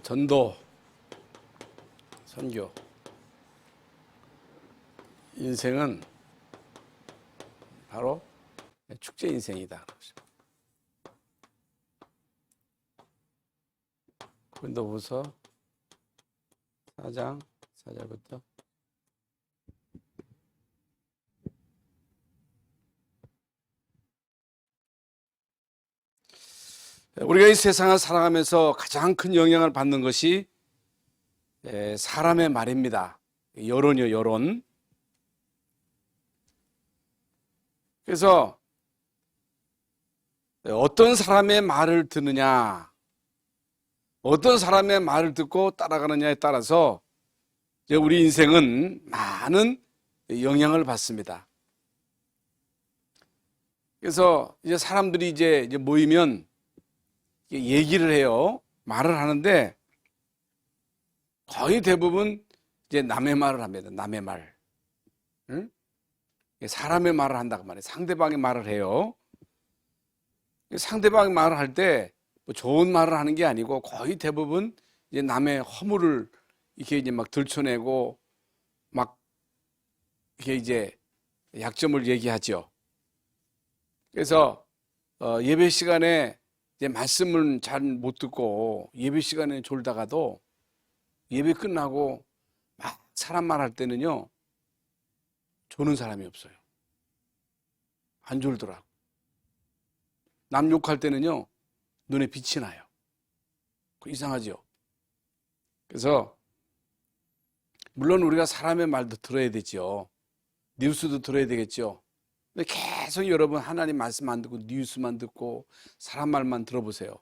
전도, 선교. 인생은 바로 축제 인생이다. 고린도후서 4장 4절부터 우리가 이 세상을 살아가면서 가장 큰 영향을 받는 것이 사람의 말입니다. 여론이요, 여론. 그래서 어떤 사람의 말을 듣느냐, 어떤 사람의 말을 듣고 따라가느냐에 따라서 우리 인생은 많은 영향을 받습니다. 그래서 이제 사람들이 이제 모이면 얘기를 해요. 말을 하는데 거의 대부분 이제 남의 말을 합니다. 남의 말. 응? 사람의 말을 한다고 말해요. 상대방의 말을 해요. 상대방의 말을 할 때 뭐 좋은 말을 하는 게 아니고 거의 대부분 이제 남의 허물을 이렇게 이제 막 들춰내고 막 이렇게 이제 약점을 얘기하죠. 그래서 예배 시간에 이제 말씀을 잘 못 듣고 예배 시간에 졸다가도 예배 끝나고 막 사람 말할 때는요, 조는 사람이 없어요. 안 졸더라고. 남 욕할 때는요, 눈에 빛이 나요. 이상하죠? 그래서 물론 우리가 사람의 말도 들어야 되죠. 뉴스도 들어야 되겠죠. 근데 계속 여러분 하나님 말씀 안 듣고 뉴스만 듣고 사람 말만 들어보세요.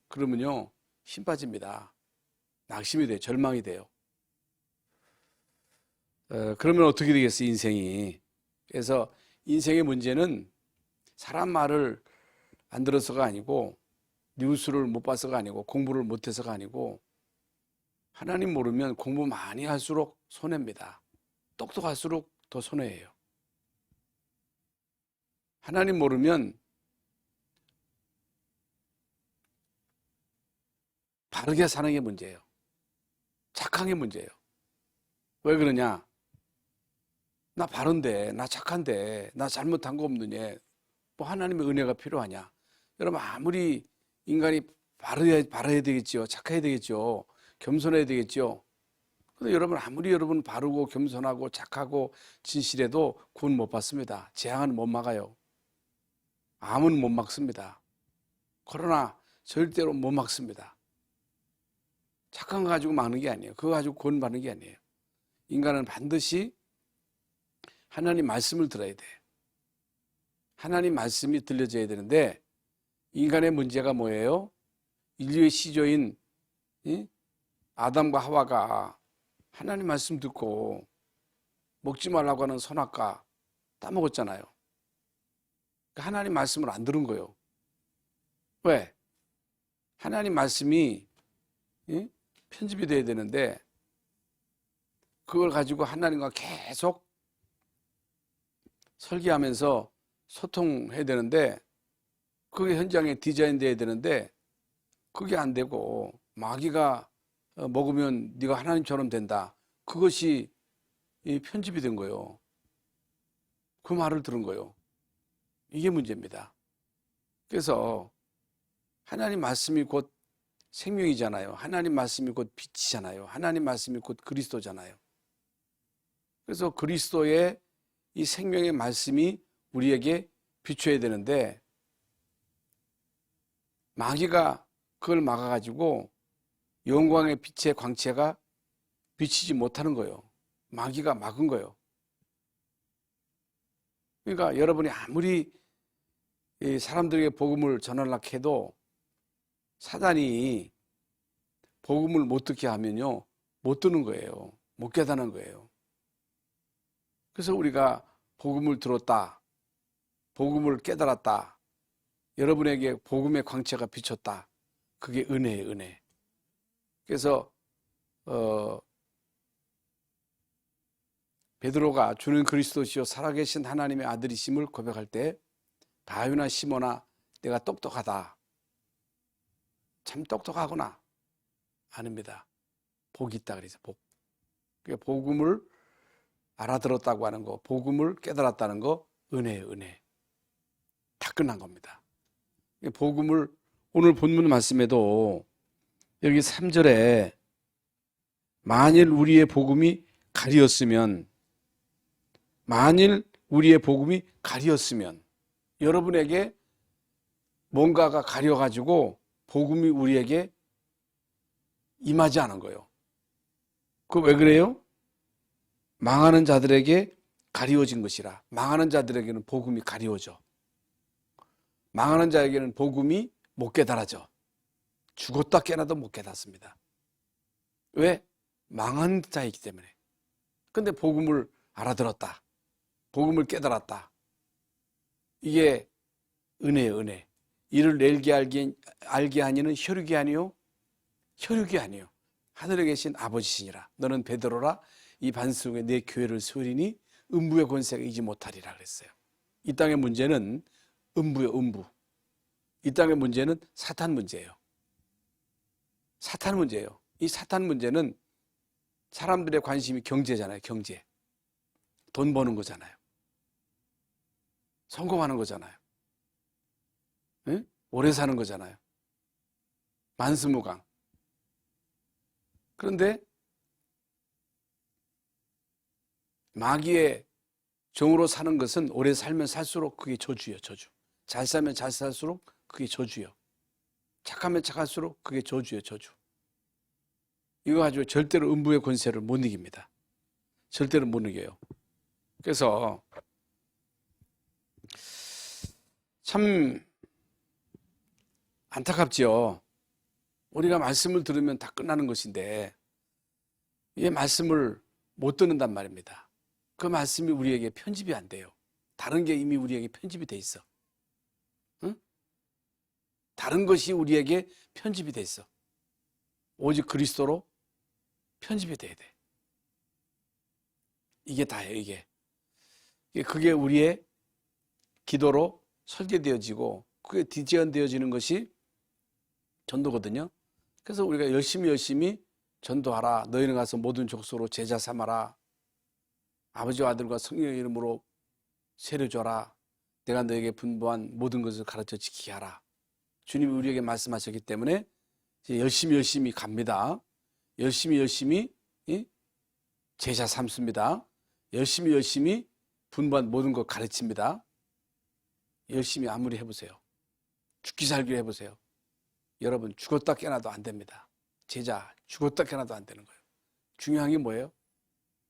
그러면요, 힘 빠집니다. 낙심이 돼요. 절망이 돼요. 그러면 어떻게 되겠어요, 인생이. 그래서 인생의 문제는 사람 말을 안 들어서가 아니고, 뉴스를 못 봐서가 아니고, 공부를 못해서가 아니고, 하나님 모르면 공부 많이 할수록 손해입니다. 똑똑할수록 더 손해예요. 하나님 모르면 바르게 사는 게 문제예요. 착한 게 문제예요. 왜 그러냐? 나 바른데, 나 착한데, 나 잘못한 거 없느냐? 뭐 하나님의 은혜가 필요하냐? 여러분, 아무리 인간이 바라야 되겠죠. 착해야 되겠죠. 겸손해야 되겠죠. 근데 여러분, 아무리 여러분 바르고 겸손하고 착하고 진실해도 구원 못 받습니다. 재앙은 못 막아요. 암은 못 막습니다. 그러나 절대로 못 막습니다. 착한 거 가지고 막는 게 아니에요. 그거 가지고 구원 받는 게 아니에요. 인간은 반드시 하나님 말씀을 들어야 돼. 하나님 말씀이 들려져야 되는데, 인간의 문제가 뭐예요? 인류의 시조인 아담과 하와가 하나님 말씀 듣고 먹지 말라고 하는 선악과 따먹었잖아요. 하나님 말씀을 안 들은 거예요. 왜? 하나님 말씀이 편집이 돼야 되는데, 그걸 가지고 하나님과 계속 설계하면서 소통해야 되는데, 그게 현장에 디자인 돼야 되는데, 그게 안 되고 마귀가 먹으면 네가 하나님처럼 된다. 그것이 편집이 된 거예요. 그 말을 들은 거예요. 이게 문제입니다. 그래서 하나님 말씀이 곧 생명이잖아요. 하나님 말씀이 곧 빛이잖아요. 하나님 말씀이 곧 그리스도잖아요. 그래서 그리스도의 이 생명의 말씀이 우리에게 비춰야 되는데, 마귀가 그걸 막아가지고 영광의 빛의 광채가 비치지 못하는 거예요. 마귀가 막은 거예요. 그러니까 여러분이 아무리 사람들에게 복음을 전하려고 해도 사단이 복음을 못 듣게 하면요, 못 듣는 거예요. 못 깨닫는 거예요. 그래서 우리가 복음을 들었다, 복음을 깨달았다, 여러분에게 복음의 광채가 비쳤다. 그게 은혜예요, 은혜. 그래서 베드로가 주는 그리스도시요 살아계신 하나님의 아들이심을 고백할 때, 바요나 시몬아, 내가 똑똑하다. 참 똑똑하구나. 아닙니다. 복이 있다 그러죠. 복. 그러니까 복음을 알아들었다고 하는 거, 복음을 깨달았다는 거, 은혜예요, 은혜. 다 끝난 겁니다. 복음을 오늘 본문 말씀에도 여기 3절에 만일 우리의 복음이 가리었으면, 만일 우리의 복음이 가리었으면, 여러분에게 뭔가가 가려가지고 복음이 우리에게 임하지 않은 거예요. 그 왜 그래요? 망하는 자들에게 가리워진 것이라. 망하는 자들에게는 복음이 가리워져. 망하는 자에게는 복음이 못 깨달아져. 죽었다 깨어나도 못 깨닫습니다. 왜? 망한 자이기 때문에. 근데 복음을 알아들었다. 복음을 깨달았다. 이게 은혜예요, 은혜. 이를 내게 알게 하니는 혈육이 아니요, 혈육이 아니요, 하늘에 계신 아버지시니라. 너는 베드로라. 이 반석에 내 교회를 세우리니 음부의 권세가 이지 못하리라 그랬어요. 이 땅의 문제는 음부요, 음부. 이 땅의 문제는 사탄 문제예요. 사탄 문제예요. 이 사탄 문제는 사람들의 관심이 경제잖아요. 경제. 돈 버는 거잖아요. 성공하는 거잖아요. 네? 오래 사는 거잖아요. 만수무강. 그런데 마귀의 종으로 사는 것은 오래 살면 살수록 그게 저주예요. 저주. 잘 살면 잘 살수록 그게 저주예요. 착하면 착할수록 그게 저주예요. 저주. 이거 가지고 절대로 음부의 권세를 못 이깁니다. 절대로 못 이겨요. 그래서 참 안타깝지요. 우리가 말씀을 들으면 다 끝나는 것인데 이 말씀을 못 듣는단 말입니다. 그 말씀이 우리에게 편집이 안 돼요. 다른 게 이미 우리에게 편집이 돼 있어. 응? 다른 것이 우리에게 편집이 돼 있어. 오직 그리스도로 편집이 돼야 돼. 이게 다예요, 이게. 그게 우리의 기도로 설계되어지고 그게 디자인되어지는 것이 전도거든요. 그래서 우리가 열심히 전도하라. 너희는 가서 모든 족속으로 제자 삼아라. 아버지와 아들과 성령의 이름으로 세례줘라. 내가 너에게 분부한 모든 것을 가르쳐 지키게 하라. 주님이 우리에게 말씀하셨기 때문에 이제 열심히 갑니다. 열심히 제자 삼습니다. 열심히 분부한 모든 것 가르칩니다. 열심히 아무리 해보세요. 죽기 살기를 해보세요. 여러분 죽었다 깨어나도 안 됩니다. 제자 죽었다 깨어나도 안 되는 거예요. 중요한 게 뭐예요?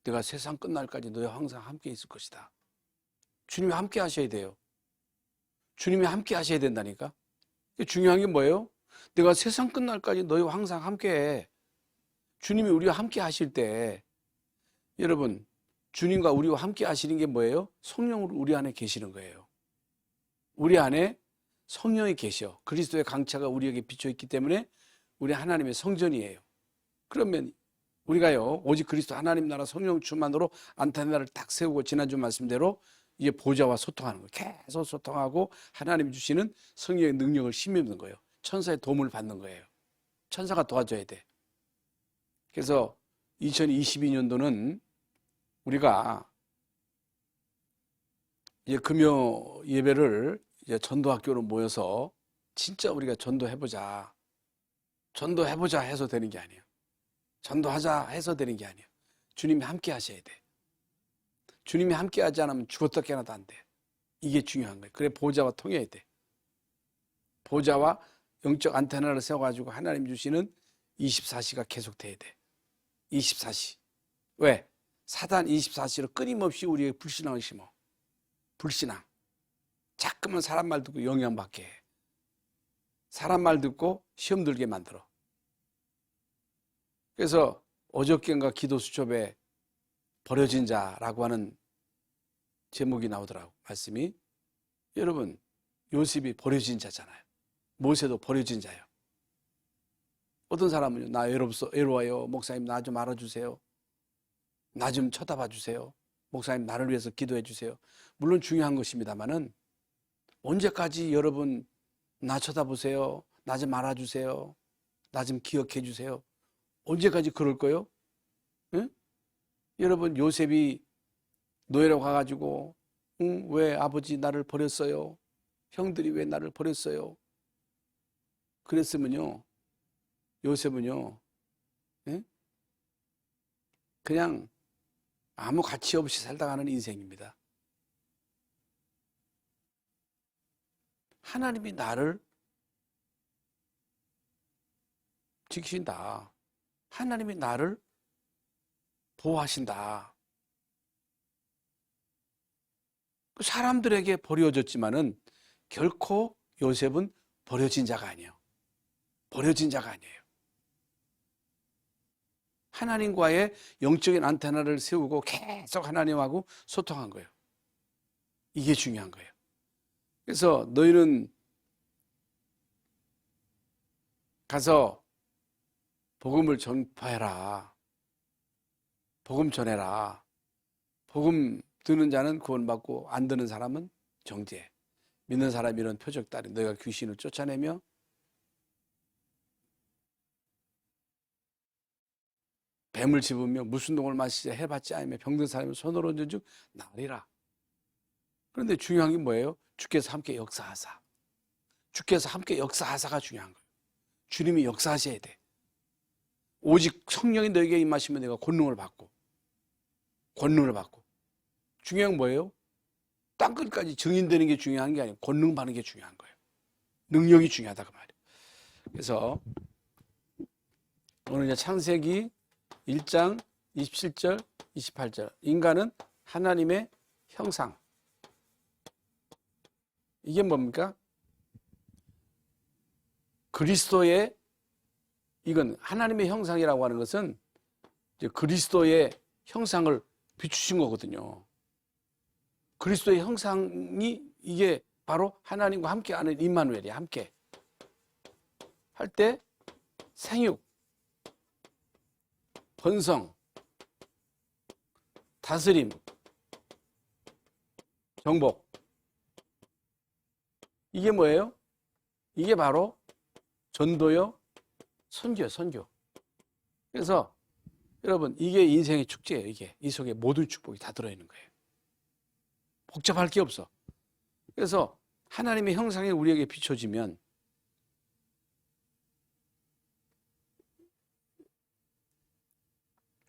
내가 세상 끝날까지 너희와 항상 함께 있을 것이다. 주님이 함께 하셔야 돼요. 주님이 함께 하셔야 된다니까. 중요한 게 뭐예요? 내가 세상 끝날까지 너희와 항상 함께 해. 주님이 우리와 함께 하실 때 여러분 주님과 우리와 함께 하시는 게 뭐예요? 성령으로 우리 안에 계시는 거예요. 우리 안에 성령이 계셔. 그리스도의 강차가 우리에게 비춰있기 때문에 우리 하나님의 성전이에요. 그러면 우리가요 오직 그리스도 하나님 나라 성령 충만으로 안타나를 딱 세우고 지난주 말씀대로 이제 보좌와 소통하는 거예요. 계속 소통하고 하나님이 주시는 성령의 능력을 힘입는 거예요. 천사의 도움을 받는 거예요. 천사가 도와줘야 돼. 그래서 2022년도는 우리가 이제 금요 예배를 이제 전도학교로 모여서 진짜 우리가 전도해보자 해서 되는 게 아니에요. 전도하자 해서 되는 게 아니에요. 주님이 함께 하셔야 돼. 주님이 함께 하지 않으면 죽었다 깨어나도 안 돼. 이게 중요한 거예요. 그래 보좌와 통해야 돼. 보좌와 영적 안테나를 세워가지고 하나님 주시는 24시가 계속돼야 돼. 24시. 왜? 사단 24시로 끊임없이 우리에게 불신앙을 심어. 불신앙. 자꾸만 사람 말 듣고 영향받게 해. 사람 말 듣고 시험 들게 만들어. 그래서 어저께인가 기도 수첩에 버려진 자라고 하는 제목이 나오더라고. 말씀이. 여러분 요셉이 버려진 자잖아요. 모세도 버려진 자예요. 어떤 사람은요. 나 외로워요. 목사님 나 좀 알아주세요. 나 좀 쳐다봐 주세요. 목사님 나를 위해서 기도해 주세요. 물론 중요한 것입니다만은 언제까지 여러분 나 쳐다보세요. 나 좀 알아주세요. 나 좀 기억해 주세요. 언제까지 그럴 거요? 응? 여러분 요셉이 노예로 가가지고 응? 왜 아버지 나를 버렸어요? 형들이 왜 나를 버렸어요? 그랬으면요 요셉은요 응? 그냥 아무 가치 없이 살다 가는 인생입니다. 하나님이 나를 지키신다. 하나님이 나를 보호하신다. 사람들에게 버려졌지만은 결코 요셉은 버려진 자가 아니에요. 버려진 자가 아니에요. 하나님과의 영적인 안테나를 세우고 계속 하나님하고 소통한 거예요. 이게 중요한 거예요. 그래서 너희는 가서 복음을 전파해라. 복음 전해라. 복음 듣는 자는 구원받고 안 듣는 사람은 정죄. 믿는 사람이 이런 표적 따리 너희가 귀신을 쫓아내며 뱀을 집으며 무슨 동을 마시자 해봤지 아니면 병든 사람이 손으로 얹은 즉 나으리라. 그런데 중요한 게 뭐예요? 주께서 함께 역사하사. 주께서 함께 역사하사가 중요한 거예요. 주님이 역사하셔야 돼. 오직 성령이 너에게 임하시면 내가 권능을 받고 중요한 건 뭐예요? 땅끝까지 증인되는 게 중요한 게 아니고 권능 받는 게 중요한 거예요. 능력이 중요하다 그 말이에요. 그래서 오늘 이제 창세기 1장 27절 28절 인간은 하나님의 형상. 이게 뭡니까? 그리스도의 이건 하나님의 형상이라고 하는 것은 이제 그리스도의 형상을 비추신 거거든요. 그리스도의 형상이 이게 바로 하나님과 함께하는 임마누엘이야. 함께 할 때 생육, 번성, 다스림, 정복. 이게 뭐예요? 이게 바로 전도요, 선교요, 선교. 그래서 여러분 이게 인생의 축제예요. 이게 이 속에 모든 축복이 다 들어있는 거예요. 복잡할 게 없어. 그래서 하나님의 형상이 우리에게 비춰지면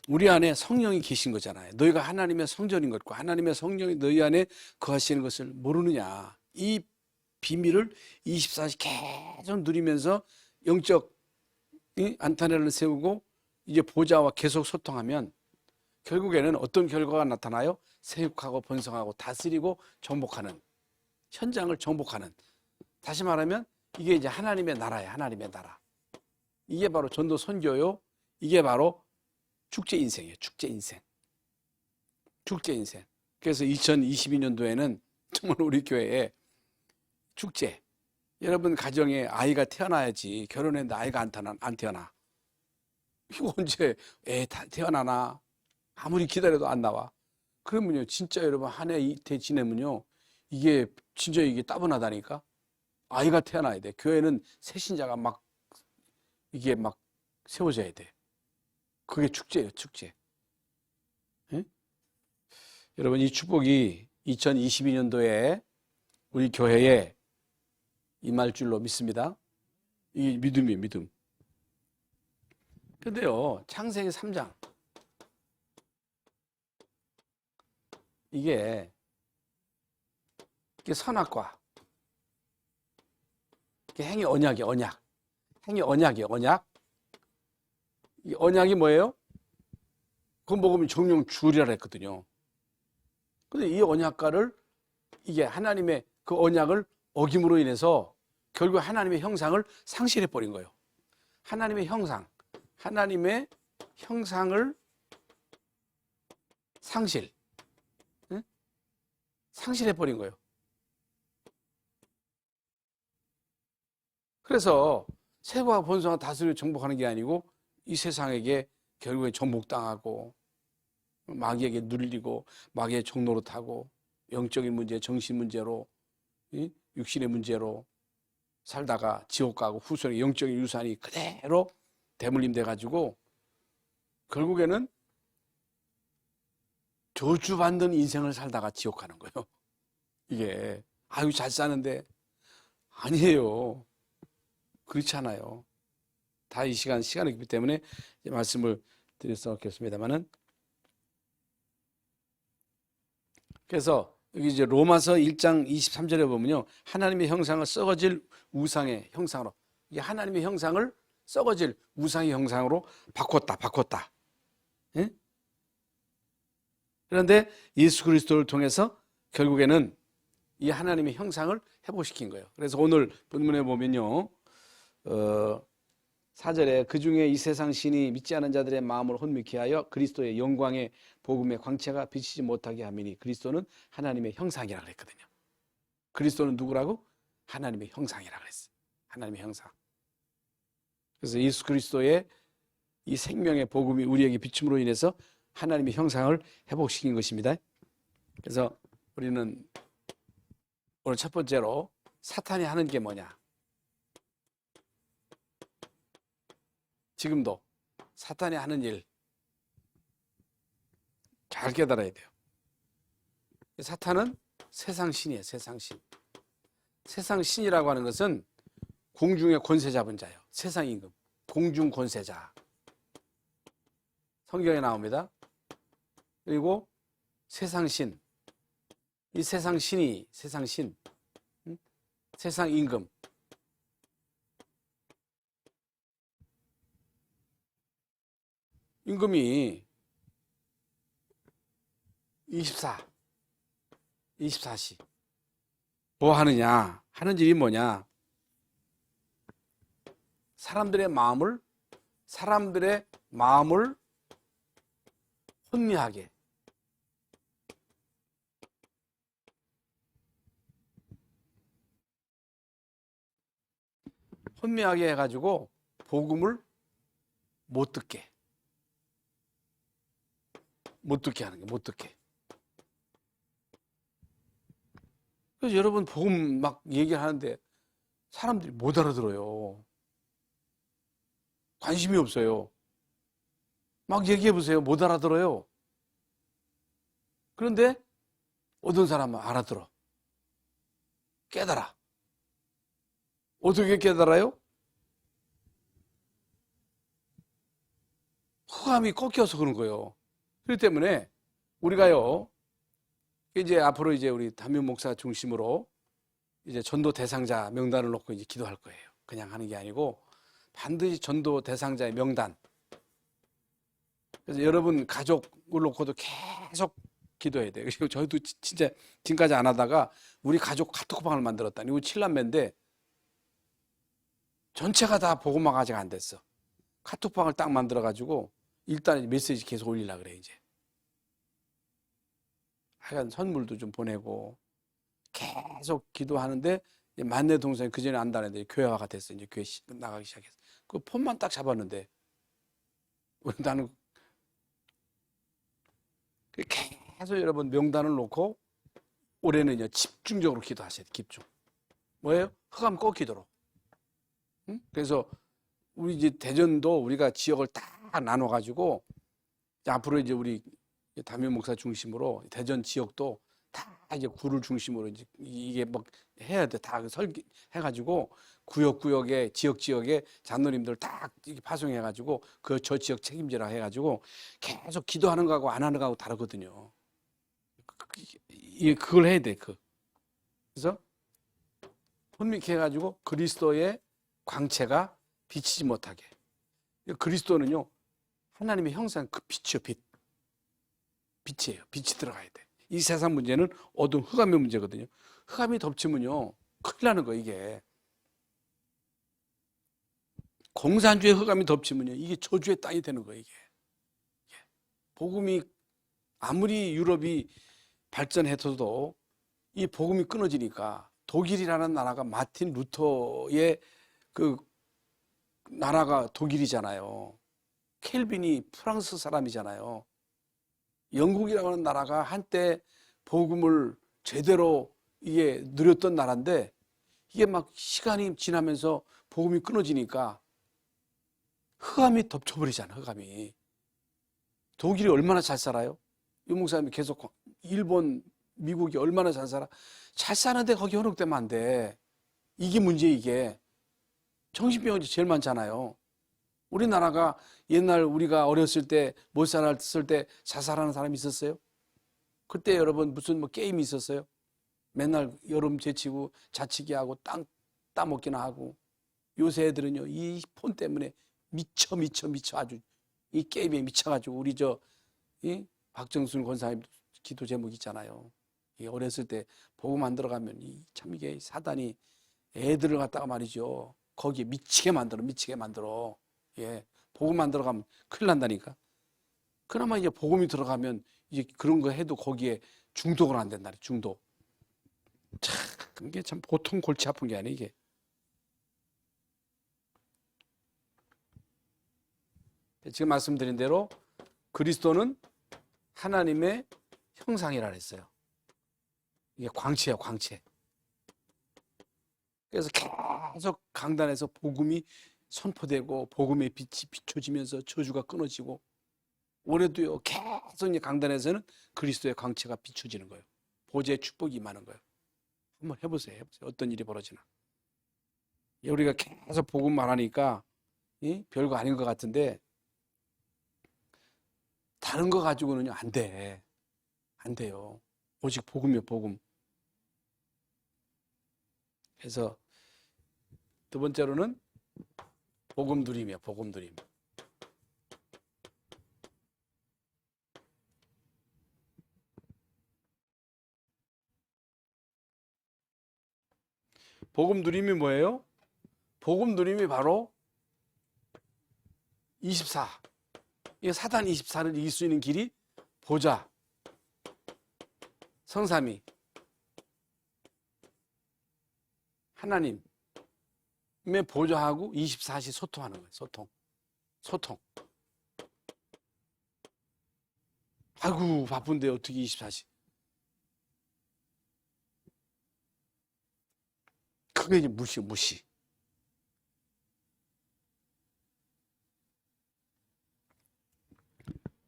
우리 안에 성령이 계신 거잖아요. 너희가 하나님의 성전인 것과 하나님의 성령이 너희 안에 거하시는 것을 모르느냐. 이 비밀을 24시 계속 누리면서 영적 안테나를 세우고 이제 보좌와 계속 소통하면 결국에는 어떤 결과가 나타나요? 세육하고 번성하고 다스리고 정복하는, 현장을 정복하는. 다시 말하면 이게 이제 하나님의 나라예요. 하나님의 나라. 이게 바로 전도 선교요. 이게 바로 축제 인생이에요. 축제 인생. 축제 인생. 그래서 2022년도에는 정말 우리 교회에 축제. 여러분 가정에 아이가 태어나야지. 결혼했는데 아이가 안 태어나. 이거 언제 애 태어나나? 아무리 기다려도 안 나와. 그러면요, 진짜 여러분 한 해 이태 지내면요, 이게 진짜 이게 따분하다니까. 아이가 태어나야 돼. 교회는 새신자가 막 이게 막 세워져야 돼. 그게 축제예요, 축제. 예? 여러분 이 축복이 2022년도에 우리 교회에 임할 줄로 믿습니다. 이게 믿음이에요, 믿음. 근데요, 창세기 3장. 이게 선악과. 이게 행위 언약이에요, 언약. 행위 언약이에요, 언약. 이 언약이 뭐예요? 그거 먹으면 정령 죽으리라 했거든요. 근데 이 언약과를 이게 하나님의 그 언약을 어김으로 인해서 결국 하나님의 형상을 상실해 버린 거예요. 하나님의 형상. 하나님의 형상을 상실. 응? 상실해 버린 거예요. 그래서 세와 번성과 다스리고 정복하는 게 아니고 이 세상에게 결국에 정복당하고 마귀에게 눌리고 마귀의 종노릇하고 영적인 문제, 정신 문제로 육신의 문제로 살다가 지옥 가고 후손의 영적인 유산이 그대로 대물림 돼가지고 결국에는 저주받는 인생을 살다가 지옥 가는 거예요. 이게 아유 잘 사는데 아니에요. 그렇지 않아요. 다 이 시간이 있기 때문에 말씀을 드릴 수 없겠습니다만은, 그래서 여기 이제 로마서 1장 23절에 보면요, 하나님의 형상을 썩어질 우상의 형상으로, 이게 하나님의 형상을 썩어질 우상의 형상으로 바꿨다. 예? 그런데 예수 그리스도를 통해서 결국에는 이 하나님의 형상을 회복시킨 거예요. 그래서 오늘 본문에 보면요, 4절에 그 중에 이 세상 신이 믿지 않은 자들의 마음을 혼미케 하여 그리스도의 영광의 복음의 광채가 비치지 못하게 함이니, 그리스도는 하나님의 형상이라 그랬거든요. 그리스도는 누구라고? 하나님의 형상이라 그랬어요. 하나님의 형상. 그래서 예수 그리스도의 이 생명의 복음이 우리에게 비춤으로 인해서 하나님의 형상을 회복시킨 것입니다. 그래서 우리는 오늘 첫 번째로 사탄이 하는 게 뭐냐? 지금도 사탄이 하는 일 잘 깨달아야 돼요. 사탄은 세상 신이에요. 세상 신. 세상 신이라고 하는 것은 공중의 권세 잡은 자예요. 세상 임금, 공중 권세자. 성경에 나옵니다. 그리고 세상 신. 이 세상 신이 세상 신, 세상 임금. 임금이 24시 뭐 하느냐? 하는 일이 뭐냐? 사람들의 마음을 혼미하게, 해가지고 복음을 못 듣게 하는 게, 못 듣게. 그래서 여러분 복음 막 얘기하는데 사람들이 못 알아들어요. 관심이 없어요. 막 얘기해 보세요. 못 알아들어요. 그런데 어떤 사람은 알아들어. 깨달아. 어떻게 깨달아요? 흑암이 꺾여서 그런 거예요. 그렇기 때문에 우리가요, 이제 앞으로 이제 우리 담임 목사 중심으로 이제 전도 대상자 명단을 놓고 이제 기도할 거예요. 그냥 하는 게 아니고 반드시 전도 대상자의 명단. 그래서 여러분 가족을 놓고도 계속 기도해야 돼요. 그리고 저희도 진짜 지금까지 안 하다가 우리 가족 카톡방을 만들었다. 이거 7남매인데 전체가 다 복음화가 아직 안 됐어. 카톡방을 딱 만들어가지고 일단 메시지 계속 올리려고 그래, 이제. 하여간 선물도 좀 보내고 계속 기도하는데, 만내 동생이 그 전에 안다는데 교회화가 됐어. 이제 교회 나가기 시작했어. 그 폰만 딱 잡았는데, 나는 계속 여러분 명단을 놓고 올해는 집중적으로 기도하셔야 돼. 집중. 뭐예요? 흑암 꺾이도록. 응? 그래서 우리 이제 대전도 우리가 지역을 딱 나눠가지고 앞으로 이제 우리 담임 목사 중심으로 대전 지역도 다 이제 구를 중심으로 이제 이게 뭐 해야 돼. 다 설계해가지고 구역구역에 지역에 장로님들 딱 파송해가지고 그 저 지역 책임지라 해가지고 계속 기도하는 거하고 안 하는 거하고 다르거든요. 그걸 해야 돼. 그래서 혼미케 해가지고 그리스도의 광채가 비치지 못하게. 그리스도는요, 하나님의 형상, 그 빛이요, 빛. 빛이에요. 빛이 들어가야 돼. 이 세상 문제는 어두운 흑암의 문제거든요. 흑암이 덮치면요, 큰일 나는 거예요, 이게. 공산주의 흑암이 덮치면요, 이게 저주의 땅이 되는 거예요, 이게. 복음이 아무리 유럽이 발전해서도 이 복음이 끊어지니까, 독일이라는 나라가 마틴 루터의 그 나라가 독일이잖아요. 켈빈이 프랑스 사람이잖아요. 영국이라고 하는 나라가 한때 복음을 제대로 이게 누렸던 나라인데, 이게 막 시간이 지나면서 복음이 끊어지니까 흑암이 덮쳐버리잖아, 흑암이. 독일이 얼마나 잘 살아요? 유 목사님이 계속 일본, 미국이 얼마나 잘 살아? 잘 사는데 거기 현혹되면 안 돼. 이게 문제, 이게. 정신병이 제일 많잖아요. 우리나라가 옛날 우리가 어렸을 때, 못 살았을 때 자살하는 사람이 있었어요? 그때 여러분 무슨 뭐 게임이 있었어요? 맨날 여름 제치고 자치기 하고 땅 따먹기나 하고. 요새 애들은요, 이 폰 때문에 미쳐 아주 이 게임에 미쳐가지고 우리 이 박정순 권사님 기도 제목 있잖아요. 이 어렸을 때 복음 안 들어가면 참 이게 사단이 애들을 갖다가 말이죠. 거기에 미치게 만들어. 예. 복음 안 들어가면 큰일 난다니까. 그나마 이제 복음이 들어가면 이제 그런 거 해도 거기에 중독을 안 된다. 중독. 참, 이게 참 보통 골치 아픈 게 아니에요, 이게. 지금 말씀드린 대로 그리스도는 하나님의 형상이라 그랬어요. 이게 광채예요, 광채. 그래서 계속 강단에서 복음이 선포되고 복음의 빛이 비춰지면서 저주가 끊어지고, 올해도요 계속 이제 강단에서는 그리스도의 광채가 비춰지는 거예요. 보좌의 축복이 임하는 거예요. 한번 해보세요. 어떤 일이 벌어지나. 우리가 계속 복음 말하니까 별거 아닌 것 같은데, 다른 거 가지고는요 안 돼. 안 돼요. 오직 복음이요, 복음. 그래서 두 번째로는 복음 누림이요, 복음 누림. 복음 누림이 뭐예요? 복음 누림이 바로 24. 이 사단 24를 이길 수 있는 길이 보좌, 성삼위, 하나님의 보좌하고 24시 소통하는 거예요. 소통. 아이고 바쁜데 어떻게 24시. 그게 이제 무시.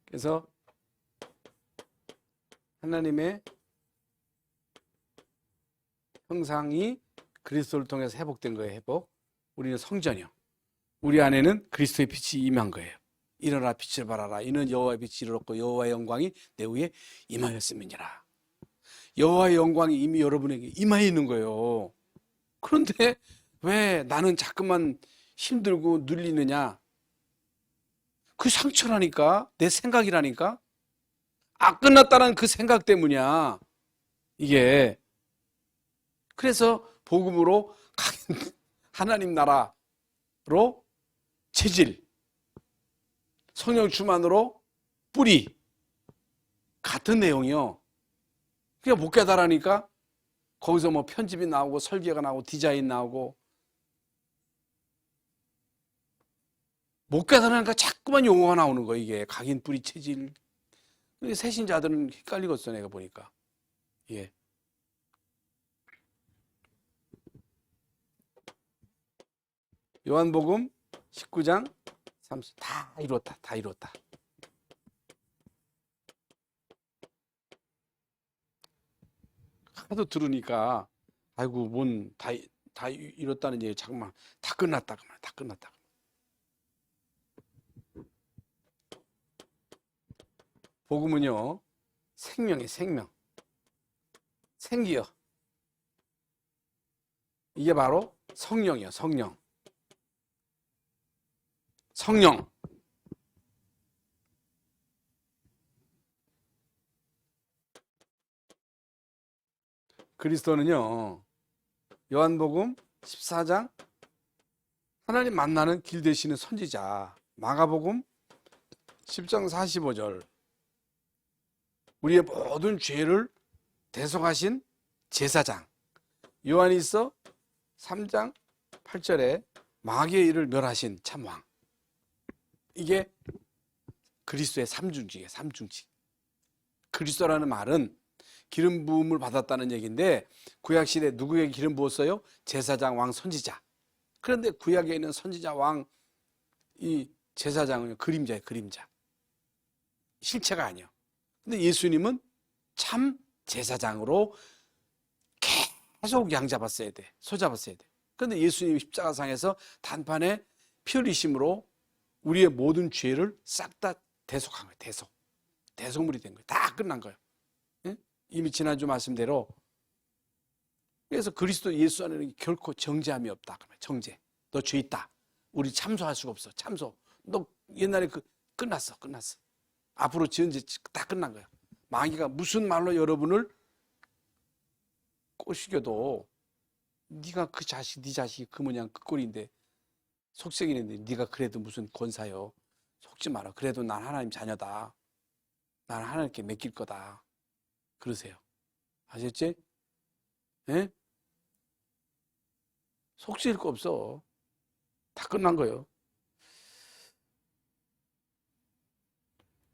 그래서 하나님의 형상이 그리스도를 통해서 회복된 거예요. 회복. 우리는 성전이요. 우리 안에는 그리스도의 빛이 임한 거예요. 일어나 빛을 발하라. 이는 여호와의 빛이 이르렀고 여호와의 영광이 내 위에 임하였음이니라. 여호와의 영광이 이미 여러분에게 임하여 있는 거예요. 그런데 왜 나는 자꾸만 힘들고 눌리느냐? 그 상처라니까. 내 생각이라니까. 끝났다는 그 생각 때문이야. 이게. 그래서 복음으로 하나님 나라로 체질, 성령 충만으로 뿌리, 같은 내용이요. 그냥 못 깨달으니까 거기서 뭐 편집이 나오고 설계가 나오고 디자인 나오고, 못 깨달으니까 자꾸만 용어가 나오는 거예요. 이게 각인, 뿌리, 체질. 새신자들은 헷갈리겠어, 내가 보니까. 예. 요한복음 19장 30. 다 이뤘다. 하도 들으니까 아이고 뭔 다 이뤘다는 얘기. 잠깐만, 다 끝났다. 복음은요 생명이에요. 생기요. 이게 바로 성령이에요. 성령. 그리스도는요 요한복음 14장 하나님 만나는 길 되시는 선지자. 마가복음 10장 45절 우리의 모든 죄를 대속하신 제사장. 요한일서 3장 8절에 마귀의 일을 멸하신 참왕. 이게 그리스도의 삼중직이에요. 삼중직. 그리스도라는 말은 기름 부음을 받았다는 얘기인데, 구약시대에 누구에게 기름 부었어요? 제사장, 왕, 선지자. 그런데 구약에 있는 선지자, 왕, 이 제사장은 그림자예요. 그림자. 실체가 아니에요. 근데 예수님은 참 제사장으로 계속 양 잡았어야 돼. 소 잡았어야 돼. 그런데 예수님이 십자가상에서 단판에 피 흘리심으로 우리의 모든 죄를 싹 다 대속한 거예요. 대속물이 된 거예요. 다 끝난 거예요. 예? 이미 지난주 말씀대로. 그래서 그리스도 예수 안에는 결코 정죄함이 없다. 정죄. 너 죄 있다. 우리 참소할 수가 없어. 참소. 너 옛날에 끝났어. 앞으로 지은 죄 다 끝난 거야. 마귀가 무슨 말로 여러분을 꼬시겨도 네가 네 자식이 그 모양 그 꼴인데 속썩이는데 네가 그래도 무슨 권사요. 속지 마라. 그래도 난 하나님 자녀다. 난 하나님께 맡길 거다. 그러세요. 아셨지? 예? 속쓰일 거 없어. 다 끝난 거예요.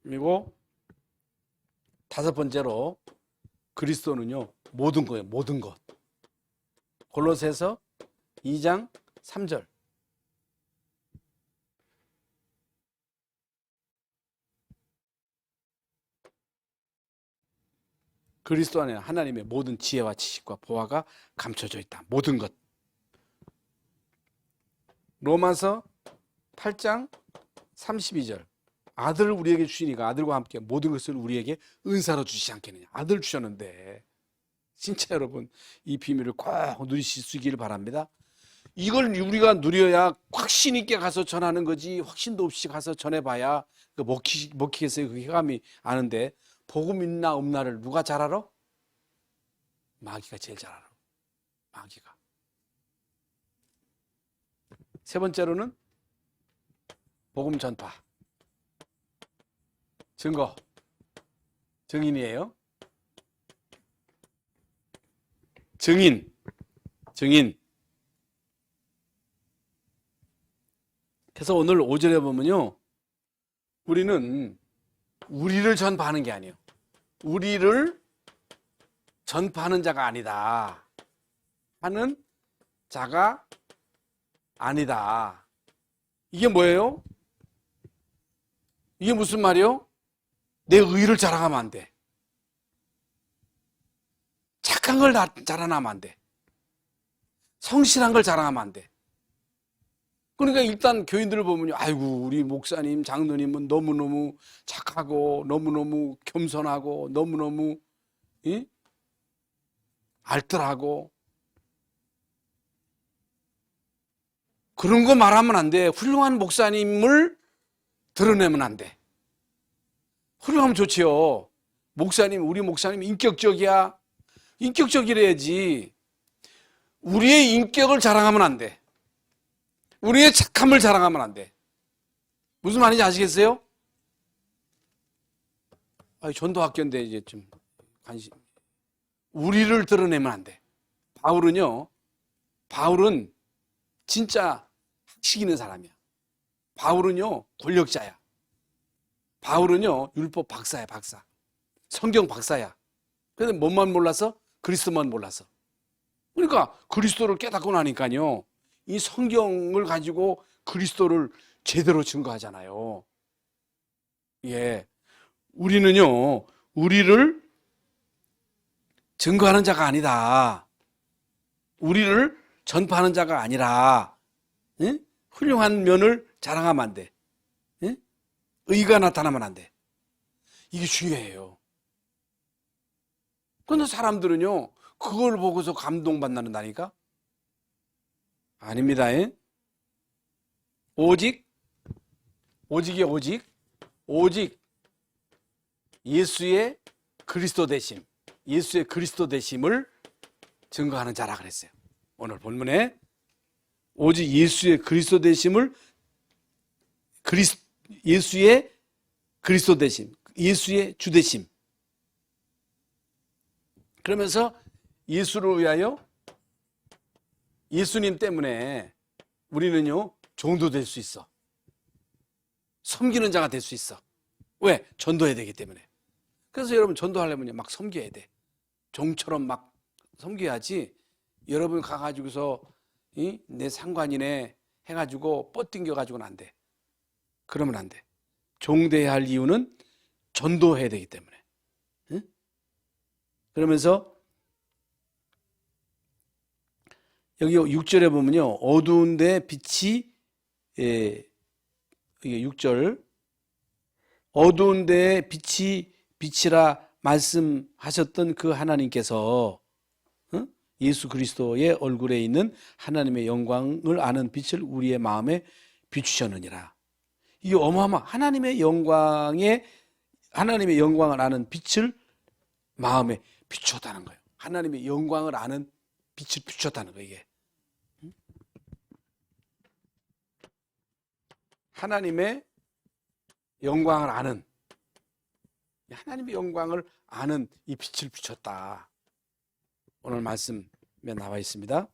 그리고 다섯 번째로 그리스도는요 모든 거예요. 모든 것. 골로새서 2장 3절. 그리스도 안에 하나님의 모든 지혜와 지식과 보화가 감춰져 있다. 모든 것. 로마서 8장 32절. 아들을 우리에게 주시니까 아들과 함께 모든 것을 우리에게 은사로 주시지 않겠느냐. 아들 주셨는데 진짜 여러분 이 비밀을 꼭 누리실 수 있기를 바랍니다. 이걸 우리가 누려야 확신 있게 가서 전하는 거지 확신도 없이 가서 전해봐야 먹히겠어요. 그 쾌감이 아는데 복음 있나 없나를 누가 잘 알아? 마귀가 제일 잘 알아. 마귀가. 세 번째로는 복음 전파. 증거. 증인이에요. 증인. 그래서 오늘 5절에 보면요. 우리는 우리를 전파하는 게 아니에요. 우리를 전파하는 자가 아니다. 하는 자가 아니다. 이게 뭐예요? 이게 무슨 말이요? 내 의를 자랑하면 안 돼. 착한 걸 자랑하면 안 돼. 성실한 걸 자랑하면 안 돼. 그러니까 일단 교인들을 보면요. 아이고, 우리 목사님, 장로님은 너무너무 착하고, 너무너무 겸손하고, 너무너무, 알뜰하고. 그런 거 말하면 안 돼. 훌륭한 목사님을 드러내면 안 돼. 훌륭하면 좋지요. 우리 목사님 인격적이야. 인격적이래야지. 우리의 인격을 자랑하면 안 돼. 우리의 착함을 자랑하면 안 돼. 무슨 말인지 아시겠어요? 전도학교인데 이제 좀 관심. 우리를 드러내면 안 돼. 바울은 진짜 학식 있는 사람이야. 바울은요 권력자야. 바울은요 율법 박사야. 박사. 성경 박사야. 그런데 뭔만 몰라서? 그리스도만 몰라서. 그러니까 그리스도를 깨닫고 나니까요 이 성경을 가지고 그리스도를 제대로 증거하잖아요. 예, 우리는요 우리를 증거하는 자가 아니다. 우리를 전파하는 자가 아니라 훌륭한 면을 자랑하면 안 돼. 의가 나타나면 안 돼. 이게 중요해요. 그런데 사람들은요 그걸 보고서 감동받는다니까? 아닙니다. 오직 예수의 그리스도 되심을 증거하는 자라 그랬어요. 오늘 본문에 오직 예수의 그리스도 되심을 예수의 그리스도 되심, 예수의 주 되심. 그러면서 예수를 위하여 예수님 때문에 우리는요 종도 될 수 있어. 섬기는 자가 될 수 있어. 왜? 전도해야 되기 때문에. 그래서 여러분 전도하려면 막 섬겨야 돼. 종처럼 막 섬겨야지. 여러분 가가지고서 내 상관이네 해가지고 뻗팅겨가지고는 안 돼. 그러면 안 돼. 종돼야 할 이유는 전도해야 되기 때문에. 응? 그러면서 여기 6절에 보면요. 어두운 데 빛이, 이게 6절. 어두운 데 빛이라 말씀하셨던 그 하나님께서 예수 그리스도의 얼굴에 있는 하나님의 영광을 아는 빛을 우리의 마음에 비추셨느니라. 이게 하나님의 영광을 아는 빛을 마음에 비추었다는 거예요. 하나님의 영광을 아는 빛을 비추었다는 거예요. 이게 하나님의 영광을 아는 이 빛을 비췄다. 오늘 말씀에 나와 있습니다.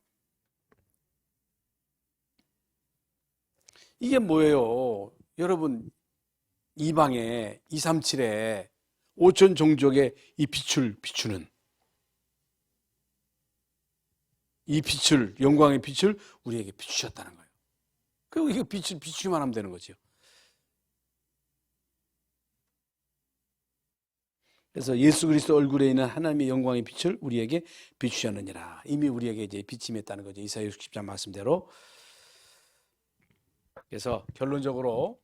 이게 뭐예요? 여러분, 이방에 237에 5천 종족의 이 빛을 비추는 이 빛을, 영광의 빛을 우리에게 비추셨다는 거예요. 그리고 이거 빛을 비추기만 하면 되는 거죠. 그래서 예수 그리스도 얼굴에 있는 하나님의 영광의 빛을 우리에게 비추셨느니라. 이미 우리에게 이제 빛이 임했다는 거죠. 이사야 60장 말씀대로. 그래서 결론적으로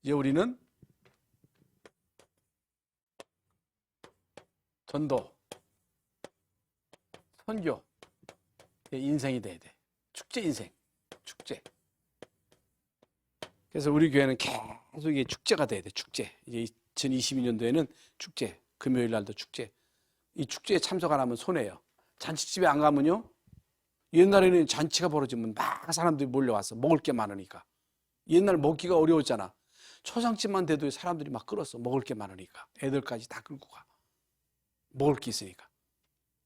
이제 우리는 전도, 선교 인생이 돼야 돼. 축제 인생, 축제. 그래서 우리 교회는 계속 이게 축제가 돼야 돼. 축제. 이제 2022년도에는 축제. 금요일 날도 축제. 이 축제에 참석 안 하면 손해예요. 잔치집에 안 가면요. 옛날에는 잔치가 벌어지면 막 사람들이 몰려와서 먹을 게 많으니까. 옛날 먹기가 어려웠잖아. 초상집만 돼도 사람들이 막 끌었어. 먹을 게 많으니까. 애들까지 다 끌고 가. 먹을 게 있으니까.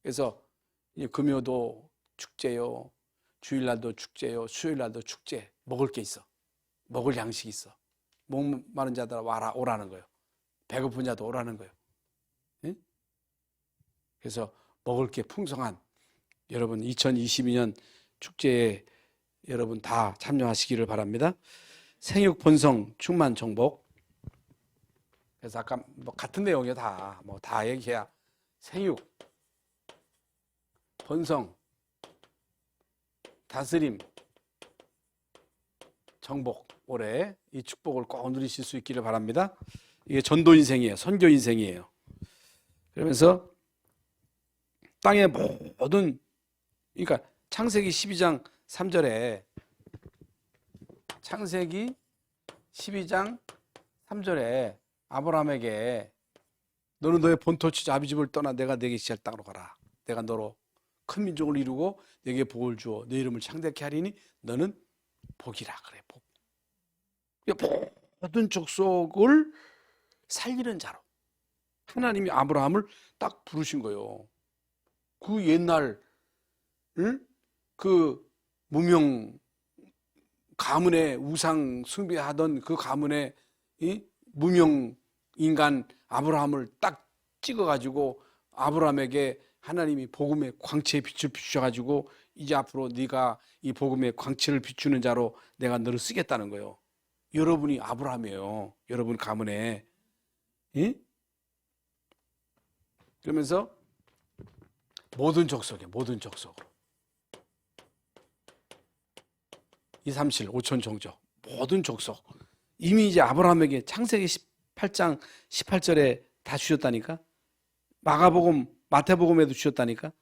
그래서 금요도 축제요. 주일날도 축제요. 수요일날도 축제. 먹을 게 있어. 먹을 양식이 있어. 목 마른 자들 오라는 거예요. 배고픈 자도 오라는 거예요. 응? 그래서 먹을 게 풍성한 여러분 2022년 축제에 여러분 다 참여하시기를 바랍니다. 생육 본성 충만 정복. 그래서 아까 뭐 같은 내용이에요. 다 얘기해야 생육, 본성, 다스림, 정복. 올해 이 축복을 꼭 누리실 수 있기를 바랍니다. 이게 전도 인생이에요. 선교 인생이에요. 그러면서 땅의 모든, 그러니까 창세기 12장 3절에 아브라함에게 너는 너의 본토 치 아비 집을 떠나 내가 내게 지할 땅으로 가라. 내가 너로 큰 민족을 이루고 내게 복을 주어 내 이름을 창대케 하리니 너는 복이라 그래. 복. 모든 족속을 살리는 자로 하나님이 아브라함을 딱 부르신 거예요. 그 옛날 그 무명 가문의 우상 숭배하던 그 가문의 무명 인간 아브라함을 딱 찍어가지고 아브라함에게 하나님이 복음의 광채의 빛을 비추셔가지고 이제 앞으로 네가 이 복음의 광채를 비추는 자로 내가 너를 쓰겠다는 거예요. 여러분이 아브라함이에요. 여러분 가문에. 그러면서 모든 족속이에요. 모든 족속으로. 237, 5천 종족. 모든 족속. 이미 이제 아브라함에게 창세기 18장 18절에 다 주셨다니까. 마가복음, 마태복음에도 주셨다니까.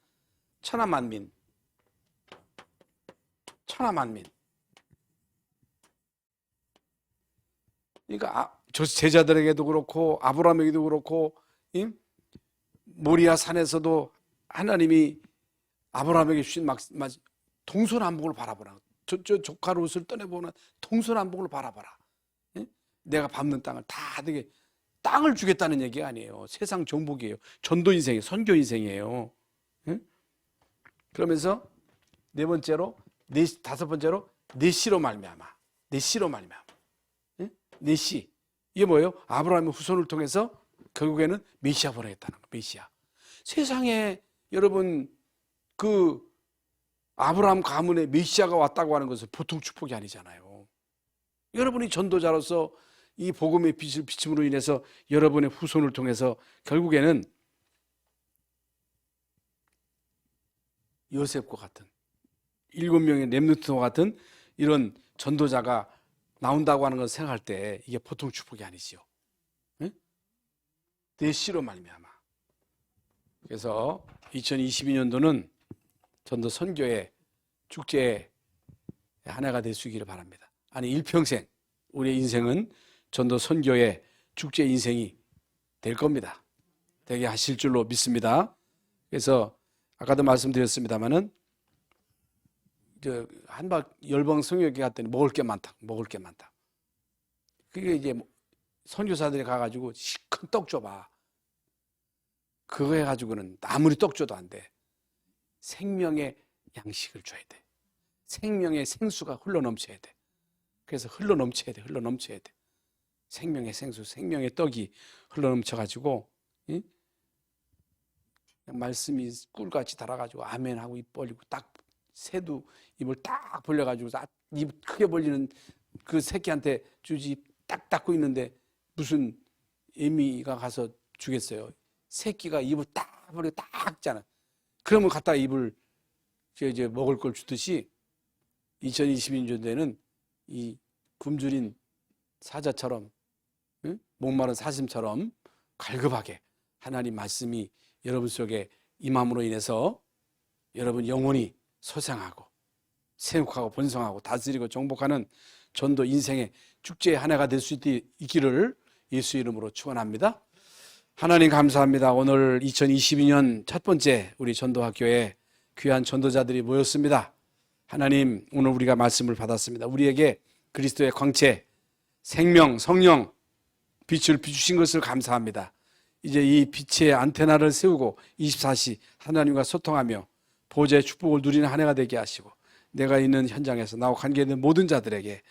천하만민. 그러니까 제자들에게도 그렇고 아브라함에게도 그렇고 모리아 산에서도 하나님이 아브라함에게 주신 동서남북을 바라보라. 저 조카 롯을 떠내보는 동서남북을 바라봐라. 내가 밟는 땅을 다 되게 땅을 주겠다는 얘기가 아니에요. 세상 정복이에요. 전도 인생이에요. 선교 인생이에요. 그러면서 다섯 번째로 내시로 말미암아. 내시. 이게 뭐예요? 아브라함의 후손을 통해서 결국에는 메시아 보내겠다는 거. 메시아. 세상에 여러분 그 아브라함 가문에 메시아가 왔다고 하는 것은 보통 축복이 아니잖아요. 여러분이 전도자로서 이 복음의 빛을 비춤으로 인해서 여러분의 후손을 통해서 결국에는 요셉과 같은 7명의 렘넌트와 같은 이런 전도자가 나온다고 하는 걸 생각할 때 이게 보통 축복이 아니지요. 네? 내 씨로 말미암아. 그래서 2022년도는 전도 선교의 축제의 한 해가 될 수 있기를 바랍니다. 아니 일평생 우리의 인생은 전도 선교의 축제 인생이 될 겁니다. 되게 하실 줄로 믿습니다. 그래서 아까도 말씀드렸습니다마는 한박 열방 성교회 갔더니 먹을 게 많다. 그게 이제 선교사들이 가가지고 시큰 떡 줘봐. 그거 해가지고는 아무리 떡 줘도 안 돼. 생명의 양식을 줘야 돼. 생명의 생수가 흘러넘쳐야 돼. 그래서 흘러넘쳐야 돼. 생명의 생수, 생명의 떡이 흘러넘쳐가지고 말씀이 꿀같이 달아가지고 아멘 하고 입 벌리고 딱 새도 입을 딱 벌려가지고 입 크게 벌리는 그 새끼한테 주지 딱 닫고 있는데 무슨 애미가 가서 주겠어요. 새끼가 입을 딱 벌리고 딱 닫잖아. 그러면 갖다가 입을 이제 먹을 걸 주듯이 2022년도에는 이 굶주린 사자처럼 목마른 사슴처럼 갈급하게 하나님 말씀이 여러분 속에 임함으로 인해서 여러분 영혼이 소생하고 생육하고 번성하고 다스리고 정복하는 전도 인생의 축제의 한 해가 될 수 있기를 예수 이름으로 축원합니다. 하나님 감사합니다. 오늘 2022년 첫 번째 우리 전도학교에 귀한 전도자들이 모였습니다. 하나님 오늘 우리가 말씀을 받았습니다. 우리에게 그리스도의 광채, 생명, 성령, 빛을 비추신 것을 감사합니다. 이제 이 빛의 안테나를 세우고 24시 하나님과 소통하며 보좌의 축복을 누리는 한 해가 되게 하시고 내가 있는 현장에서 나와 관계된 모든 자들에게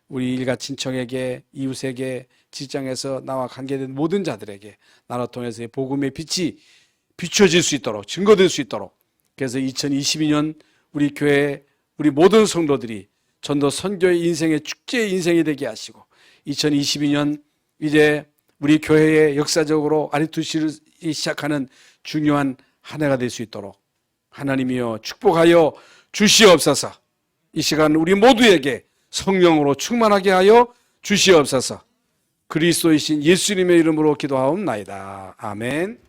우리 일가 친척에게 이웃에게 직장에서 나와 관계된 모든 자들에게 나를 통해서 복음의 빛이 비춰질 수 있도록 증거될 수 있도록 그래서 2022년 우리 교회 우리 모든 성도들이 전도 선교의 인생의 축제의 인생이 되게 하시고 2022년 이제 우리 교회의 역사적으로 아리투시를 시작하는 중요한 한 해가 될 수 있도록 하나님이여 축복하여 주시옵소서. 이 시간 우리 모두에게 성령으로 충만하게 하여 주시옵소서. 그리스도이신 예수님의 이름으로 기도하옵나이다. 아멘.